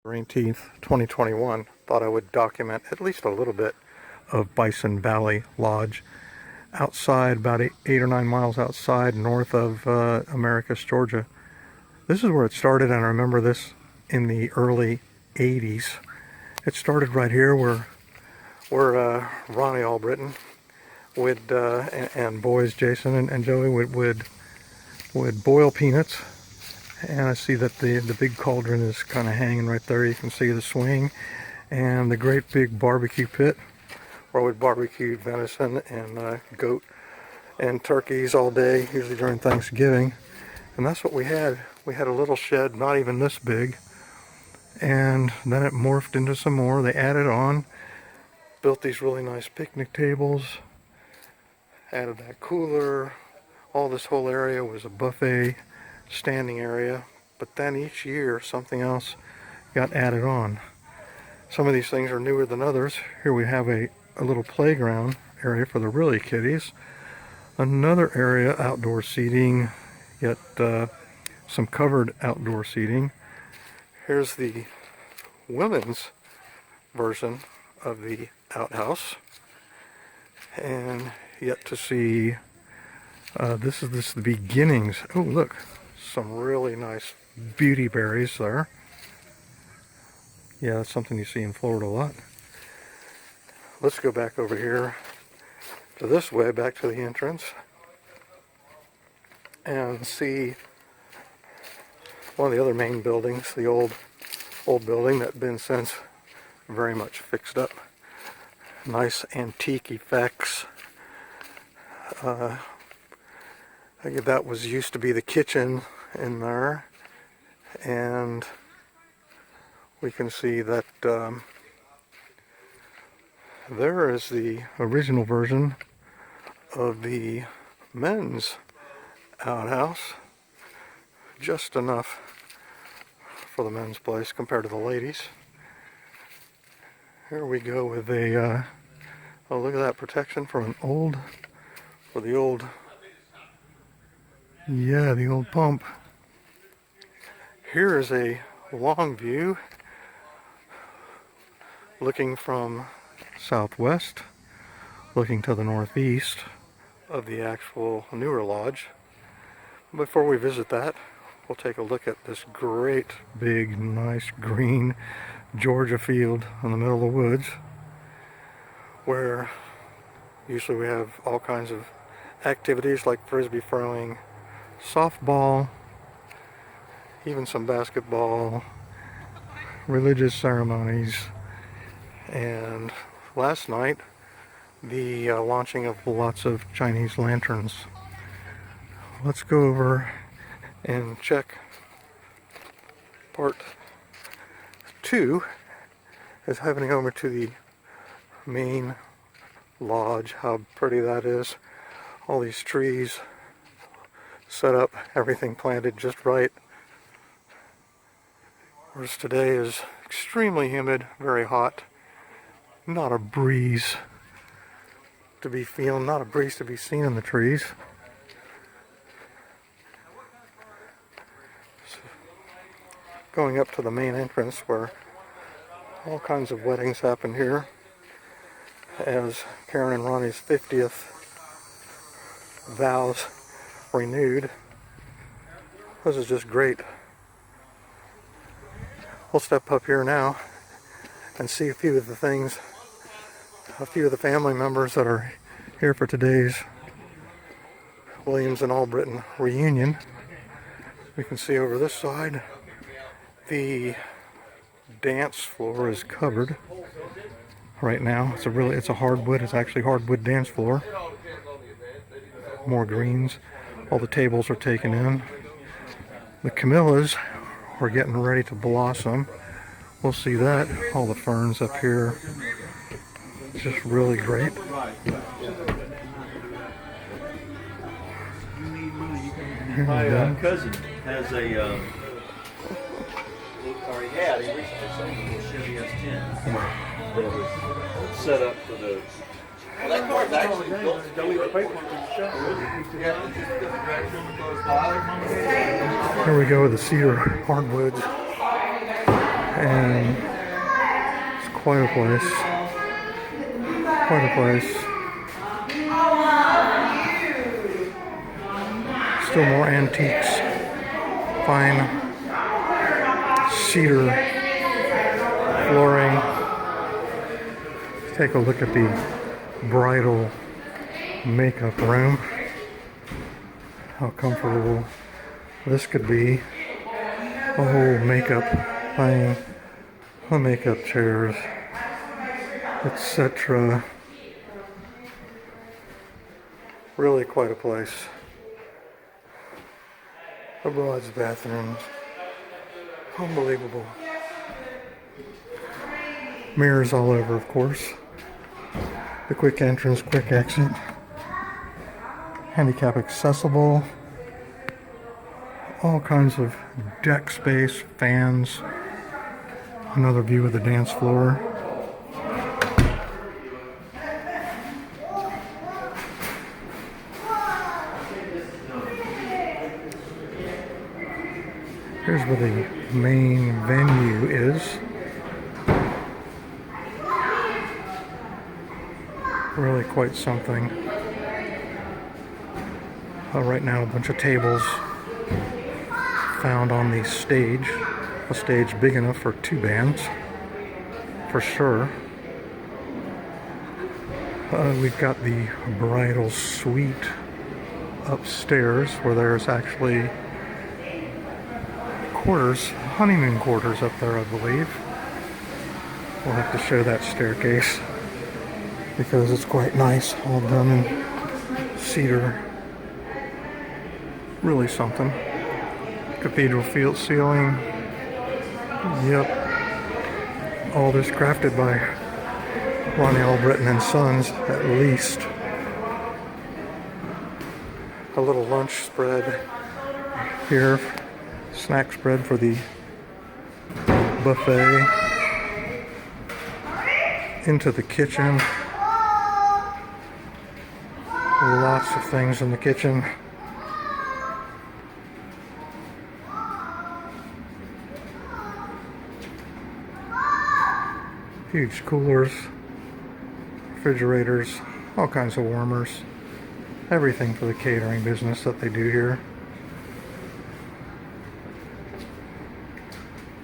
18th, 2021, thought I would document at least a little bit of Bison Valley Lodge outside, about 8 or 9 miles outside north of Americus, Georgia. This is where it started, and I remember this in the early 80s. It started right here where Ronnie Albritton would, and boys Jason and Joey would boil peanuts. And I see that the big cauldron is kind of hanging right there. You can see the swing and the great big barbecue pit where we barbecued venison and goat and turkeys all day, usually during Thanksgiving. And that's what we had. We had a little shed, not even this big. And then it morphed into some more. They added on, built these really nice picnic tables, added that cooler. All this whole area was a buffet standing area, but then each year something else got added on. Some of these things are newer than others. Here we have a little playground area for the really kiddies. Another area, outdoor seating, yet some covered outdoor seating. Here's the women's version of the outhouse, and yet to see this is the beginnings. Oh, look, some really nice beauty berries there. Yeah, that's something you see in Florida a lot. Let's go back over here to this way, back to the entrance, and see one of the other main buildings, the old building that been since very much fixed up. Nice antique effects. I think that was used to be the kitchen in there, and we can see that there is the original version of the men's outhouse, just enough for the men's place compared to the ladies. Here we go with a oh, look at that protection for the old the old pump. Here is a long view looking from southwest, looking to the northeast of the actual newer lodge. Before we visit that, we'll take a look at this great big nice green Georgia field in the middle of the woods, where usually we have all kinds of activities like frisbee throwing, softball, even some basketball, religious ceremonies, and last night the launching of lots of Chinese lanterns. Let's go over and check part 2 is heading over to the main lodge. How pretty that is. All these trees set up, everything planted just right. Whereas today is extremely humid, very hot. Not a breeze to be feeling, not a breeze to be seen in the trees. So, going up to the main entrance where all kinds of weddings happen here, as Karen and Ronnie's 50th vows renewed. This is just great. We'll step up here now and see a few of the things, a few of the family members that are here for today's Williams and Albritton reunion. We can see over this side the dance floor is covered right now. It's a hardwood, it's actually hardwood dance floor. More greens. All the tables are taken in. The camellias are getting ready to blossom. We'll see that. All the ferns up here. Just really great. My cousin has a, or he had, he recently sold a little Chevy S10 that was set up for the... Well, that car's actually built to do it. Here we go with the cedar hardwoods And it's quite a place. Quite a place. Still more antiques. Fine cedar flooring. Take a look at the bridal makeup room. How comfortable this could be. The whole makeup thing, the makeup chairs, etc. Really quite a place. The bride's bathrooms. Unbelievable. Mirrors all over, of course. The quick entrance, quick exit. Handicap accessible. All kinds of deck space, fans. Another view of the dance floor. Here's where the main venue is. Really quite something. Right now a bunch of tables found on the stage. A stage big enough for 2 bands, for sure. We've got the bridal suite upstairs where there's actually quarters, honeymoon quarters up there, I believe. We'll have to show that staircase because it's quite nice, all done in cedar. Really something. Cathedral field ceiling. Yep. All this crafted by Ronnie Albritton and Sons, at least. A little lunch spread here. Snack spread for the buffet. Into the kitchen. Lots of things in the kitchen. Huge coolers, refrigerators, all kinds of warmers. Everything for the catering business that they do here.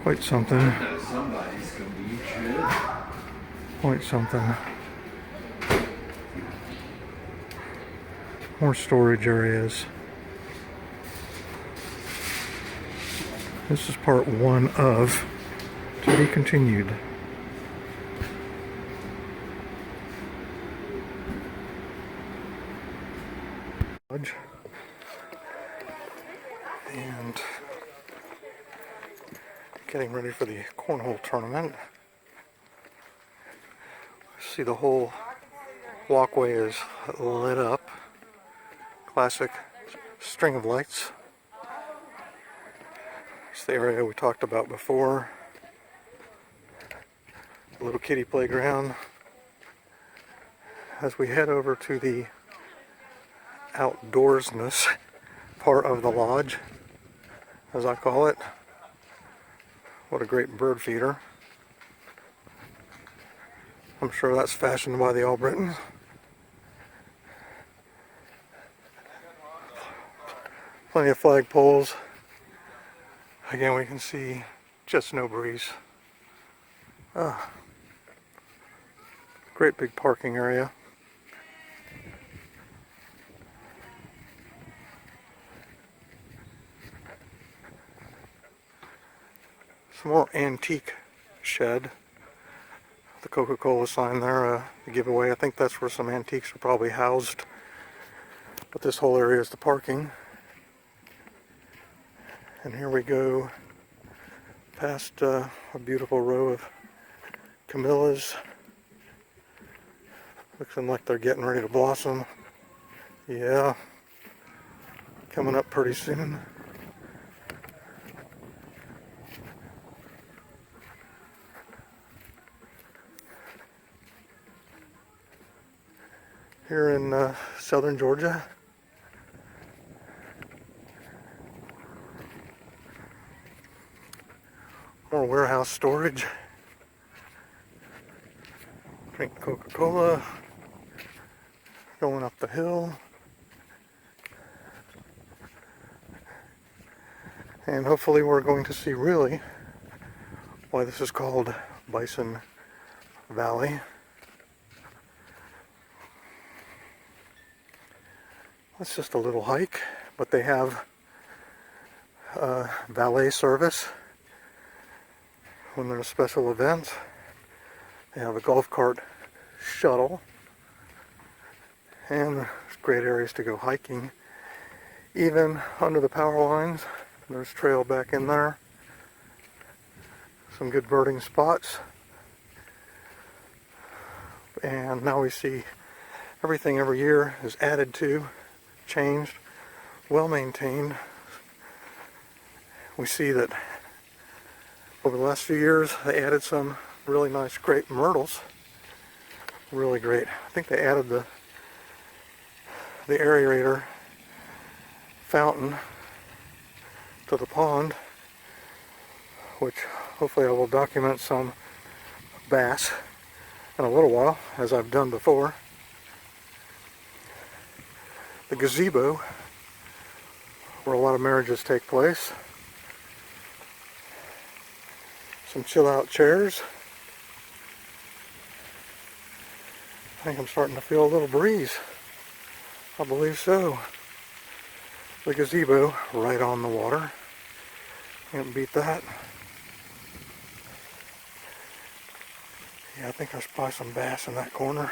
Quite something. Quite something. More storage areas. This is part 1 of To Be Continued. And getting ready for the cornhole tournament. See, the whole walkway is lit up. Classic string of lights. It's the area we talked about before. A little kiddie playground. As we head over to the outdoorsness part of the lodge, as I call it. What a great bird feeder. I'm sure that's fashioned by the Albritton. Plenty of flagpoles. Again, we can see just no breeze. Great big parking area. Some more antique shed. The Coca-Cola sign there, the giveaway. I think that's where some antiques are probably housed. But this whole area is the parking. And here we go past a beautiful row of camellias. Looking like they're getting ready to blossom. Yeah. Coming up pretty soon. Here in southern Georgia. More warehouse storage. Drink Coca-Cola. Going up the hill. And hopefully we're going to see really why this is called Bison Valley. It's just a little hike, but they have valet service when there's special events. They have a golf cart shuttle, and there's great areas to go hiking. Even under the power lines, there's trail back in there. Some good birding spots. And now we see everything every year is added to, changed, well maintained. We see that over the last few years they added some really nice crepe myrtles. Really great. I think they added the aerator fountain to the pond, which hopefully I will document some bass in a little while, as I've done before. The gazebo, where a lot of marriages take place. Some chill out chairs. I think I'm starting to feel a little breeze. I believe so. The gazebo right on the water. Can't beat that. Yeah, I think I spy some bass in that corner.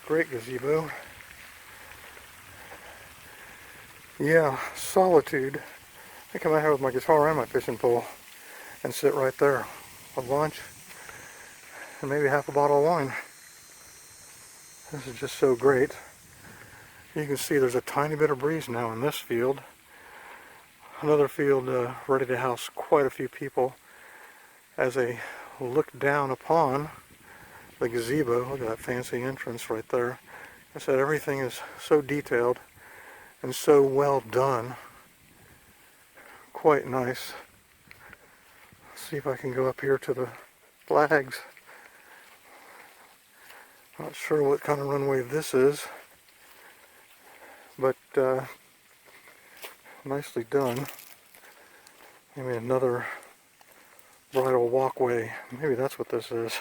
Great gazebo. Yeah, solitude. I think I might have with my guitar and my fishing pole and sit right there with lunch and maybe half a bottle of wine. This is just so great. You can see there's a tiny bit of breeze now in this field. Another field ready to house quite a few people as they look down upon the gazebo. Look at that fancy entrance right there. I said everything is so detailed and so well done. Quite nice. Let's see if I can go up here to the flags. Not sure what kind of runway this is, but nicely done. Maybe another bridal walkway. Maybe that's what this is.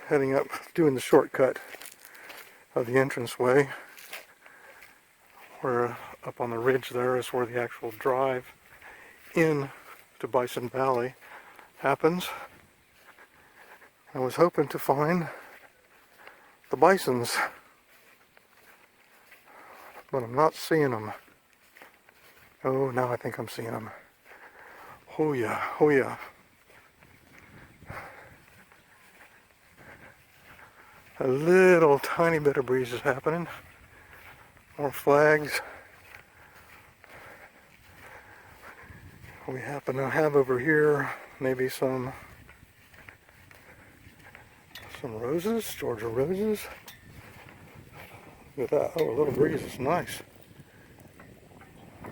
Heading up, doing the shortcut of the entranceway, where up on the ridge there is where the actual drive in to Bison Valley happens. I was hoping to find the bisons, but I'm not seeing them. Oh, now I think I'm seeing them. Oh yeah, oh yeah. A little tiny bit of breeze is happening. More flags. We happen to have over here maybe some roses, Georgia roses. Look at that. Oh, a little breeze is nice.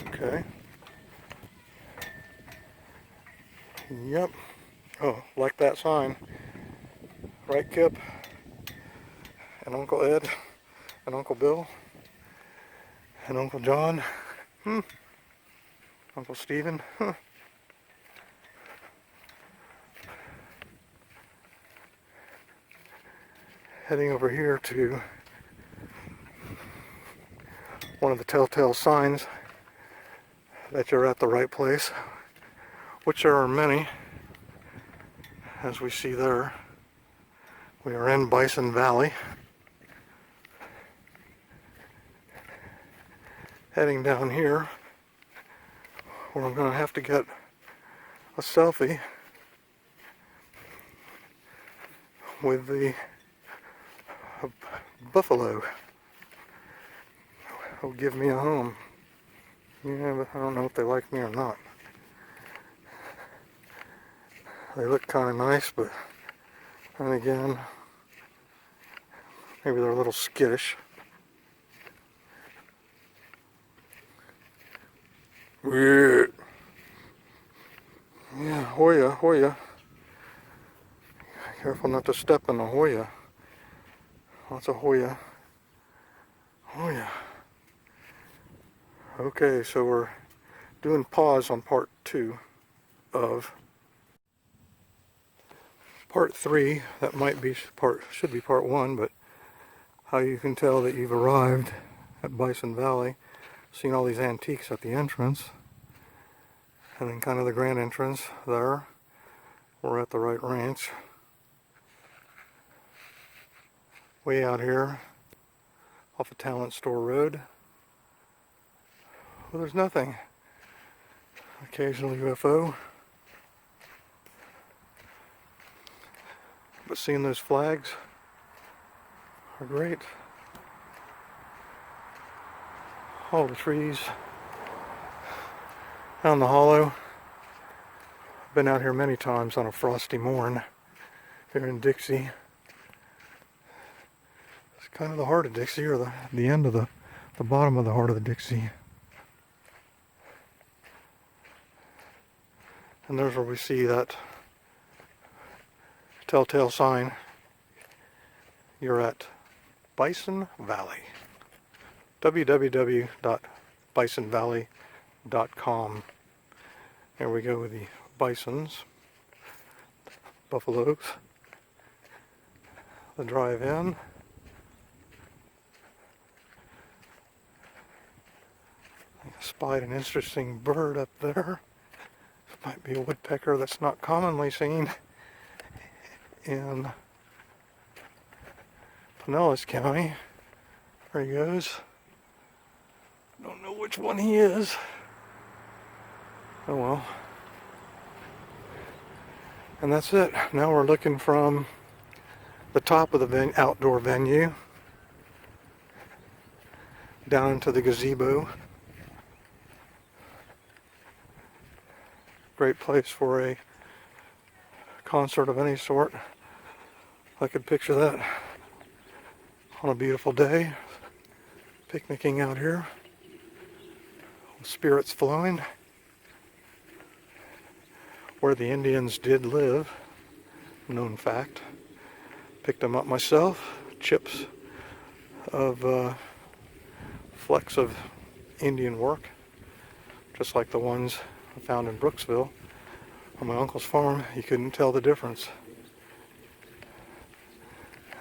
Okay. Yep. Oh, like that sign. Right, Kip? And Uncle Ed? And Uncle Bill? And Uncle John? Uncle Stephen? Heading over here to one of the telltale signs that you're at the right place, which there are many, as we see there. We are in Bison Valley. Heading down here, where I'm going to have to get a selfie with the buffalo who'll give me a home. Yeah, but I don't know if they like me or not. They look kind of nice, but then again, Maybe they're a little skittish. Yeah, Hoya, Hoya. Careful not to step in the Hoya. Lots of Hoya. Hoya. Okay, so we're doing pause on part 2 of part 3. That might be should be part 1, but how you can tell that you've arrived at Bison Valley. Seen all these antiques at the entrance, and then kind of the grand entrance there. We're at the right ranch. Way out here off of Talent Store Road. Well, there's nothing. Occasional UFO. But seeing those flags are great. All the trees out in the hollow. Been out here many times on a frosty morn here in Dixie. It's kind of the heart of Dixie, or the end of the bottom of the heart of the Dixie. And there's where we see that telltale sign. You're at Bison Valley. www.bisonvalley.com. There we go with the bisons, buffaloes, the drive-in. I spied an interesting bird up there. It might be a woodpecker that's not commonly seen in Pinellas County. There he goes. Don't know which one he is. Oh well. And that's it. Now we're looking from the top of the outdoor venue down into the gazebo. Great place for a concert of any sort. I could picture that on a beautiful day, picnicking out here, spirits flowing, where the Indians did live, known fact. Picked them up myself, chips of flecks of Indian work, just like the ones I found in Brooksville on my uncle's farm. You couldn't tell the difference.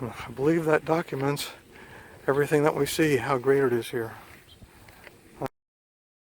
And I believe that documents everything that we see, how great it is here.